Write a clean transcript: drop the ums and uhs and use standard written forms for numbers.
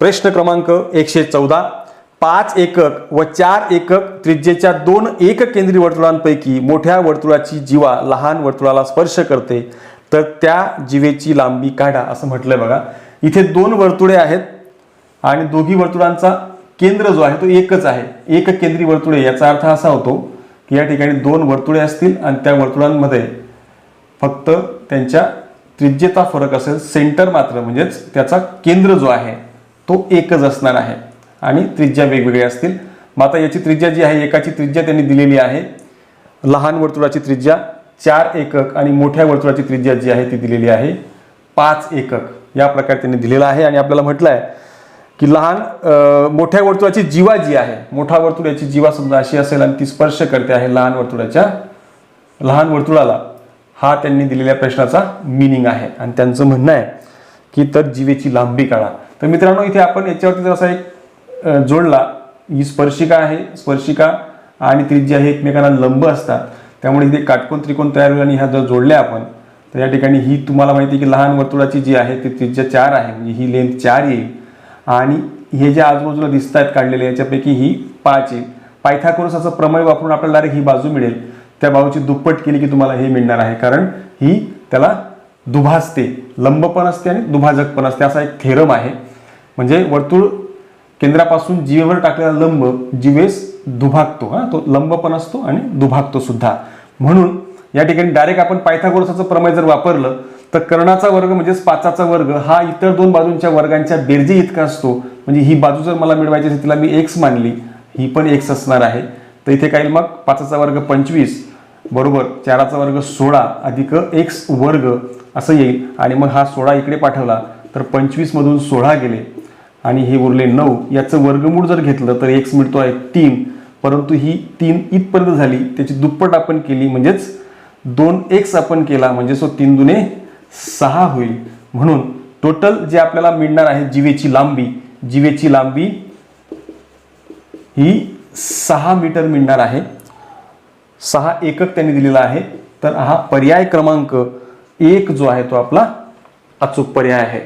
प्रश्न क्रमांक 114, 5 एकक व 4 एकक त्रिज्येच्या 2 एककेंद्री वर्तुळांपैकी मोठ्या वर्तुळाची जीवा लहान वर्तुळाला स्पर्श करते तर त्या जीवेची लांबी काढा असं म्हटलंय बघा। इथे 2 वर्तुळे आहेत आणि दोघी वर्तुळांचा केंद्र जो आहे तो एकच आहे, एककेंद्री वर्तुळे। याचा अर्थ असा होतो की या ठिकाणी 2 वर्तुळे असतील आणि त्या वर्तुळांमध्ये फक्त त्यांच्या त्रिज्येचा फरक असेल, सेंटर मात्र म्हणजेच त्याचा केंद्र जो आहे तो एकच असणार आहे आणि त्रिज्या वेगवेगळ्या असतील। मग आता याची त्रिज्या जी आहे, एकाची त्रिज्या त्यांनी दिलेली आहे, लहान वर्तुळाची त्रिज्या 4 एकक आणि मोठ्या वर्तुळाची त्रिज्या जी आहे ती दिलेली आहे 5 एकक। या प्रकारे त्यांनी दिलेला आहे आणि आपल्याला म्हटलं आहे की मोठ्या वर्तुळाची जीवा जी आहे, मोठा वर्तुळ याची जीवा समजा अशी असेल आणि ती स्पर्श करते आहे लहान वर्तुळाला, हा त्यांनी दिलेल्या प्रश्नाचा मीनिंग आहे। आणि त्यांचं म्हणणं आहे की तर जीवेची लांबी काढा। तर मित्रांनो इथे आपण याच्यावरती जर असा एक जोडला, ही स्पर्शिका आहे, स्पर्शिका आणि त्रिज्या हे एकमेकांना लंब असतात, त्यामुळे इथे काटकोन त्रिकोण तयार होईल आणि ह्या जर जोडल्या आपण तर या ठिकाणी ही तुम्हाला माहिती आहे की लहान वर्तुळाची जी आहे ती त्रिज्या 4 आहे, म्हणजे ही लेंथ 4 येईल आणि हे जे आजूबाजूला दिसत आहेत काढलेले याच्यापैकी ही 5 येईल। पायथागोरसचं प्रमेय वापरून आपल्याला डायरेक्ट ही बाजू मिळेल, त्या बाजूची दुप्पट केली की तुम्हाला हे मिळणार आहे, कारण ही त्याला दुभाजते, लंब पण असते आणि दुभाजक पण असते, असा एक थेरम आहे। म्हणजे वर्तुळ केंद्रापासून जीवेवर टाकलेला लंब जीवेस दुभागतो, तो लंब पण असतो आणि दुभागतो सुद्धा। म्हणून या ठिकाणी डायरेक्ट आपण पायथागोरसचं प्रमेय जर वापरलं तर कर्णाचा वर्ग म्हणजेच 5चा वर्ग हा इतर 2 बाजूंच्या वर्गांच्या बेरजे इतका असतो। म्हणजे ही बाजू जर मला मिळवायची असेल तिला मी x मानली, ही पण x असणार आहे, तर इथे काय मग 5चा वर्ग 25 बरोबर 4चा वर्ग 16 अधिक x वर्ग असं येईल। आणि मग हा 16 इकडे पाठवला तर 25 मधून 16 गेले आणि हे उरले 9, याचं वर्गमूळ जर घेतलं तर x मिळतो आहे 3, परंतु ही 3 इथपर्यंत झाली, त्याची दुप्पट आपण केली म्हणजेच 2x आपण केला म्हणजे 3 दुने 6 होईल। म्हणून टोटल जे आपल्याला मिळणार आहे जीवेची लांबी ही 6 मीटर मिळणार आहे। 6 एकक त्यांनी दिलेला आहे, तर हा पर्याय क्रमांक 1 जो आहे तो आपला अचूक पर्याय आहे।